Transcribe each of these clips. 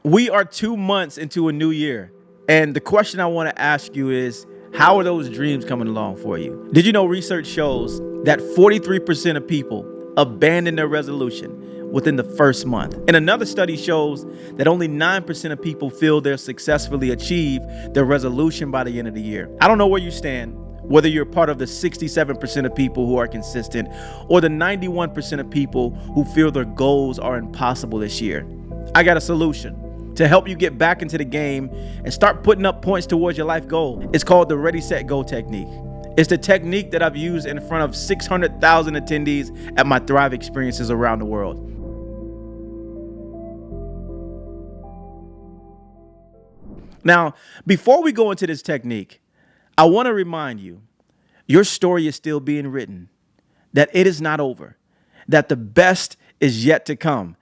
We are 2 months into a new year. And the question I want to ask you is, how are those dreams coming along for you? Did you know research shows that 43% of people abandon their resolution within the first month? And another study shows that only 9% of people feel they'll successfully achieve their resolution by the end of the year. I don't know where you stand, whether you're part of the 67% of people who are consistent or the 91% of people who feel their goals are impossible this year. I got a solution to help you get back into the game and start putting up points towards your life goal. It's called the Ready, Set, Go technique. It's the technique that I've used in front of 600,000 attendees at my Thrive experiences around the world. Now, before we go into this technique, I want to remind you, your story is still being written, that it is not over, that the best is yet to come,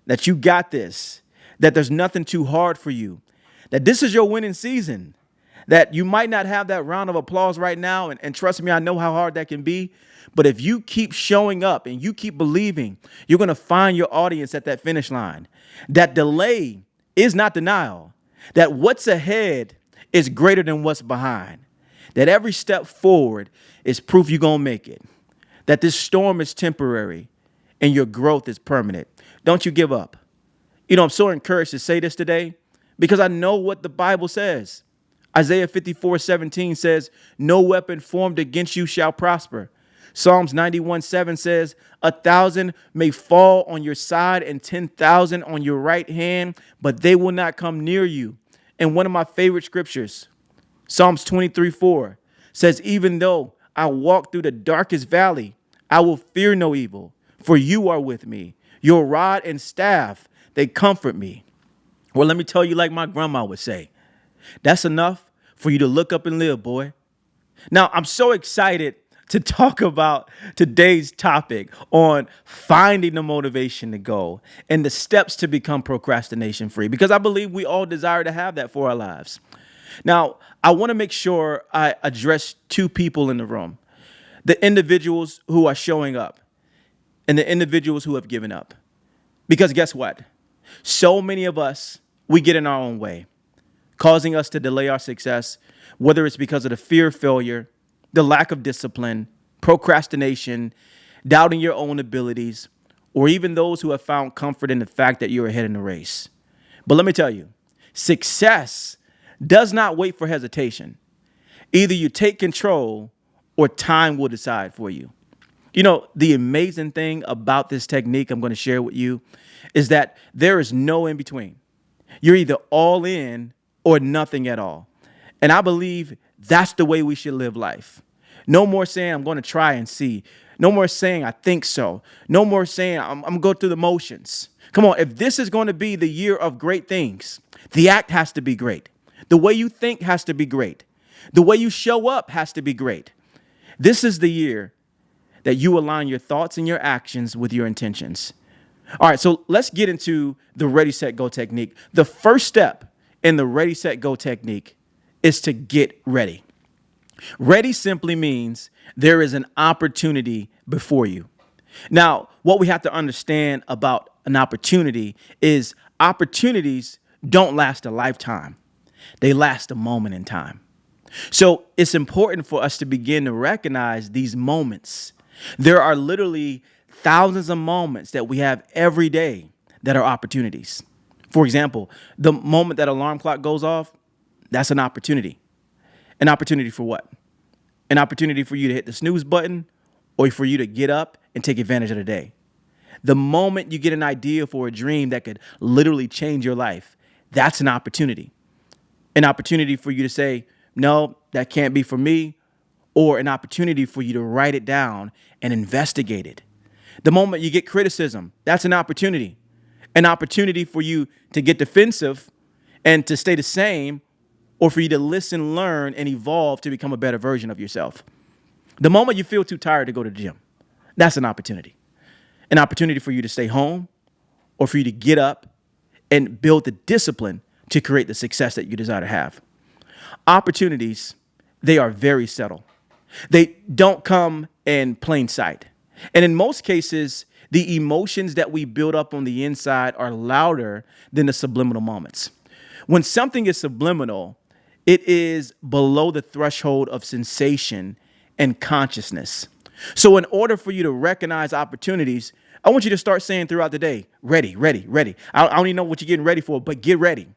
that you got this, that there's nothing too hard for you, that this is your winning season, that you might not have that round of applause right now. And trust me, I know how hard that can be. But if you keep showing up and you keep believing, you're going to find your audience at that finish line. That delay is not denial, that what's ahead is greater than what's behind, that every step forward is proof you're going to make it, that this storm is temporary and your growth is permanent. Don't you give up. I'm so encouraged to say this today because I know what the Bible says. Isaiah 54:17 says, no weapon formed against you shall prosper. Psalms 91:7 says, 1,000 may fall on your side and 10,000 on your right hand, but they will not come near you. And one of my favorite scriptures, Psalms 23:4 says, even though I walk through the darkest valley, I will fear no evil, for you are with me. Your rod and staff, they comfort me. Well, let me tell you, like my grandma would say, that's enough for you to look up and live, boy. Now, I'm so excited to talk about today's topic on finding the motivation to go and the steps to become procrastination free, because I believe we all desire to have that for our lives. Now, I want to make sure I address two people in the room, the individuals who are showing up and the individuals who have given up. Because guess what? So many of us, we get in our own way, causing us to delay our success, whether it's because of the fear of failure, the lack of discipline, procrastination, doubting your own abilities, or even those who have found comfort in the fact that you're ahead in the race. But let me tell you, success does not wait for hesitation. Either you take control or time will decide for you. The amazing thing about this technique I'm going to share with you is that there is no in between. You're either all in or nothing at all. And I believe that's the way we should live life. No more saying I'm going to try and see. No more saying I think so. No more saying I'm going to go through the motions. Come on, if this is going to be the year of great things, the act has to be great. The way you think has to be great. The way you show up has to be great. This is the year that you align your thoughts and your actions with your intentions. All right, so let's get into the Ready, Set, Go technique. The first step in the Ready, Set, Go technique is to get ready. Ready simply means there is an opportunity before you. Now, what we have to understand about an opportunity is opportunities don't last a lifetime. They last a moment in time. So it's important for us to begin to recognize these moments. There are literally thousands of moments that we have every day that are opportunities. For example, the moment that alarm clock goes off, that's an opportunity. An opportunity for what? An opportunity for you to hit the snooze button or for you to get up and take advantage of the day. The moment you get an idea for a dream that could literally change your life, that's an opportunity. An opportunity for you to say, no, that can't be for me, or an opportunity for you to write it down and investigate it. The moment you get criticism, that's an opportunity. An opportunity for you to get defensive and to stay the same, or for you to listen, learn, and evolve to become a better version of yourself. The moment you feel too tired to go to the gym, that's an opportunity. An opportunity for you to stay home or for you to get up and build the discipline to create the success that you desire to have. Opportunities, they are very subtle. They don't come in plain sight. And in most cases, the emotions that we build up on the inside are louder than the subliminal moments. When something is subliminal, it is below the threshold of sensation and consciousness. So, in order for you to recognize opportunities, I want you to start saying throughout the day, ready, ready, ready. I don't even know what you're getting ready for, but get ready.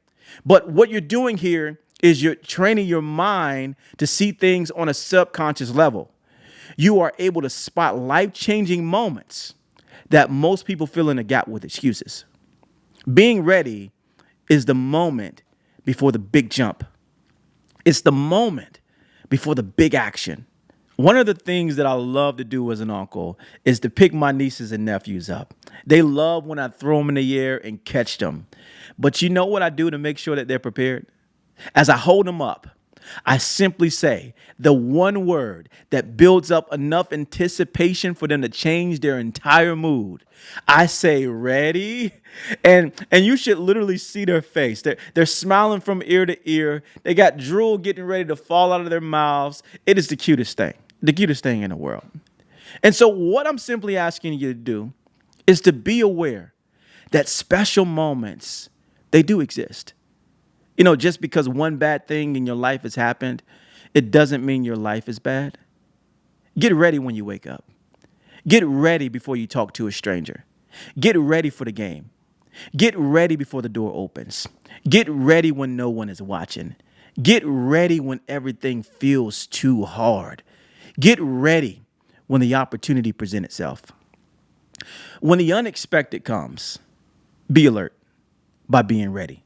But what you're doing here is you're training your mind to see things on a subconscious level. You are able to spot life-changing moments that most people fill in the gap with excuses. Being ready is the moment before the big jump. It's the moment before the big action. One of the things that I love to do as an uncle is to pick my nieces and nephews up. They love when I throw them in the air and catch them. But you know what I do to make sure that they're prepared? As I hold them up, I simply say the one word that builds up enough anticipation for them to change their entire mood. I say, ready? And you should literally see their face. They're smiling from ear to ear. They got drool getting ready to fall out of their mouths. It is the cutest thing in the world. And so what I'm simply asking you to do is to be aware that special moments, they do exist. You know, just because one bad thing in your life has happened, it doesn't mean your life is bad. Get ready when you wake up. Get ready before you talk to a stranger. Get ready for the game. Get ready before the door opens. Get ready when no one is watching. Get ready when everything feels too hard. Get ready when the opportunity presents itself. When the unexpected comes, be alert by being ready.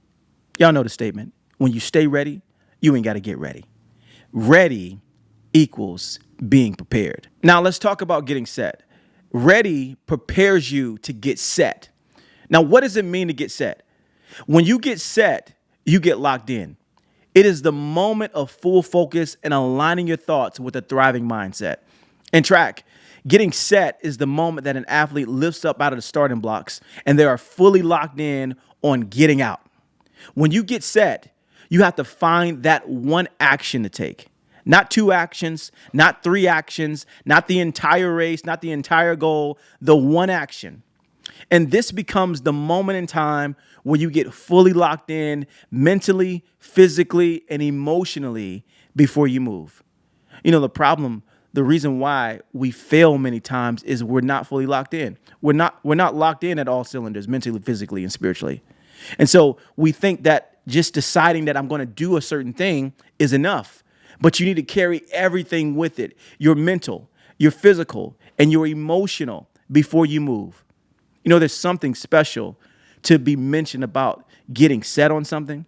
Y'all know the statement. When you stay ready, you ain't got to get ready. Ready equals being prepared. Now let's talk about getting set. Ready prepares you to get set. Now, what does it mean to get set? When you get set, you get locked in. It is the moment of full focus and aligning your thoughts with a thriving mindset. In track, getting set is the moment that an athlete lifts up out of the starting blocks and they are fully locked in on getting out. When you get set, you have to find that one action to take. Not two actions, not three actions, not the entire race, not the entire goal, the one action. And this becomes the moment in time where you get fully locked in mentally, physically, and emotionally before you move. You know, the reason why we fail many times is we're not fully locked in. We're not locked in at all cylinders, mentally, physically, and spiritually. And so we think that just deciding that I'm going to do a certain thing is enough. But you need to carry everything with it, your mental, your physical, and your emotional before you move. You know, there's something special to be mentioned about getting set on something.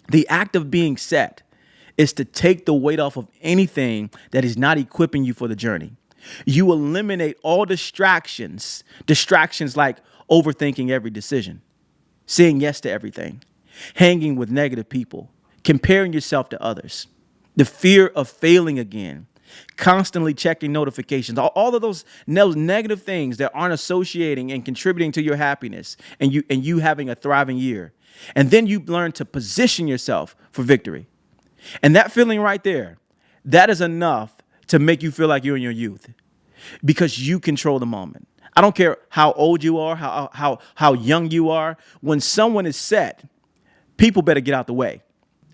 The act of being set is to take the weight off of anything that is not equipping you for the journey. You eliminate all distractions like overthinking every decision, saying yes to everything, hanging with negative people, comparing yourself to others, the fear of failing again, constantly checking notifications, all of those negative things that aren't associating and contributing to your happiness and you having a thriving year. And then you learn to position yourself for victory. And that feeling right there, that is enough to make you feel like you're in your youth because you control the moment. I don't care how old you are, how young you are. When someone is set, people better get out the way.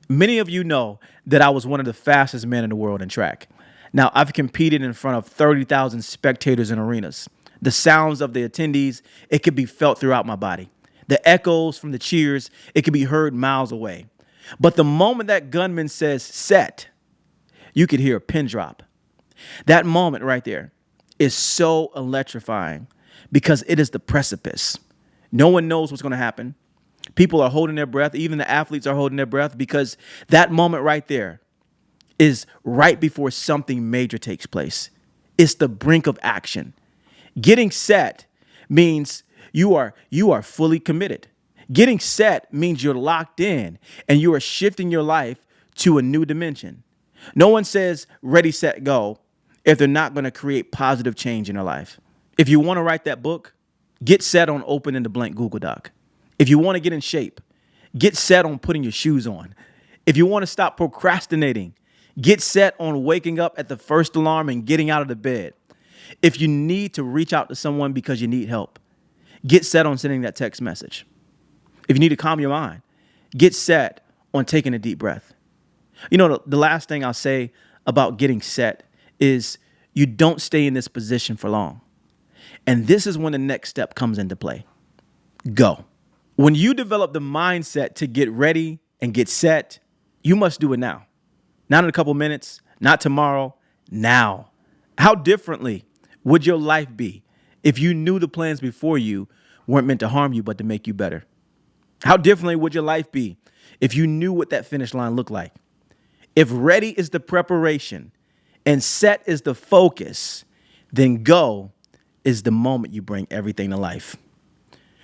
Many of you know that I was one of the fastest men in the world in track. Now, I've competed in front of 30,000 spectators in arenas. The sounds of the attendees, it could be felt throughout my body. The echoes from the cheers, it could be heard miles away. But the moment that gunman says set, you could hear a pin drop. That moment right there is so electrifying because it is the precipice. No one knows what's going to happen. People are holding their breath. Even the athletes are holding their breath because that moment right there is right before something major takes place. It's the brink of action. Getting set means you are fully committed. Getting set means you're locked in and you are shifting your life to a new dimension. No one says ready, set, go if they're not going to create positive change in their life. If you want to write that book, get set on opening the blank Google Doc. If you want to get in shape, get set on putting your shoes on. If you want to stop procrastinating, get set on waking up at the first alarm and getting out of the bed. If you need to reach out to someone because you need help, get set on sending that text message. If you need to calm your mind, get set on taking a deep breath. You know, the last thing I'll say about getting set is you don't stay in this position for long. And this is when the next step comes into play. Go. When you develop the mindset to get ready and get set, you must do it now. Not in a couple minutes, not tomorrow, now. How differently would your life be if you knew the plans before you weren't meant to harm you, but to make you better? How differently would your life be if you knew what that finish line looked like? If ready is the preparation and set is the focus, then go is the moment you bring everything to life.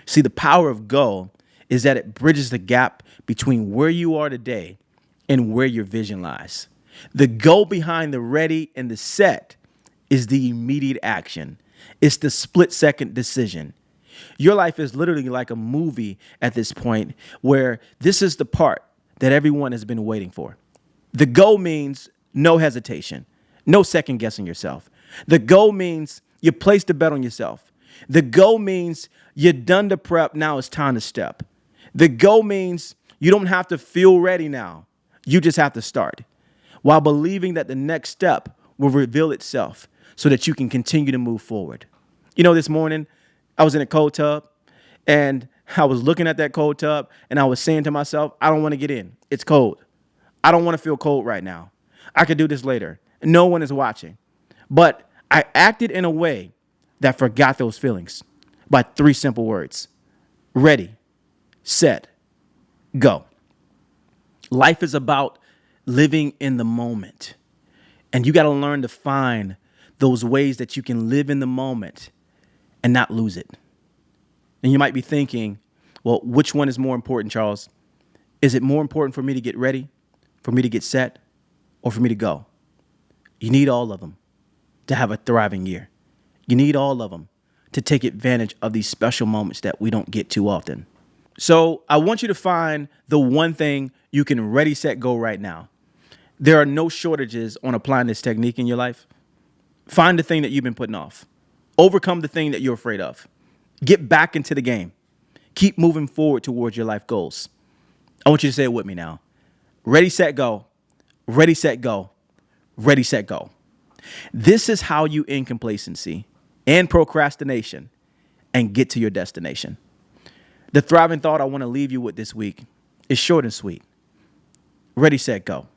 See, the power of go is that it bridges the gap between where you are today and where your vision lies. The go behind the ready and the set is the immediate action. It's the split-second decision. Your life is literally like a movie at this point where this is the part that everyone has been waiting for. The go means no hesitation, no second guessing yourself. The go means you placed a bet on yourself. The go means you're done the prep. Now it's time to step. The go means you don't have to feel ready now. You just have to start while believing that the next step will reveal itself so that you can continue to move forward. You know, this morning I was in a cold tub and I was looking at that cold tub and I was saying to myself, I don't want to get in. It's cold. I don't want to feel cold right now. I could do this later. No one is watching. But I acted in a way that forgot those feelings by 3 simple words. Ready, set, go. Life is about living in the moment. And you got to learn to find those ways that you can live in the moment and not lose it. And you might be thinking, well, which one is more important, Charles? Is it more important for me to get ready, for me to get set, or for me to go? You need all of them to have a thriving year. You need all of them to take advantage of these special moments that we don't get too often. So I want you to find the one thing you can ready, set, go right now. There are no shortages on applying this technique in your life. Find the thing that you've been putting off. Overcome the thing that you're afraid of. Get back into the game. Keep moving forward towards your life goals. I want you to say it with me now. Ready, set, go. Ready, set, go. Ready, set, go. This is how you end complacency and procrastination and get to your destination. The thriving thought I want to leave you with this week is short and sweet. Ready, set, go.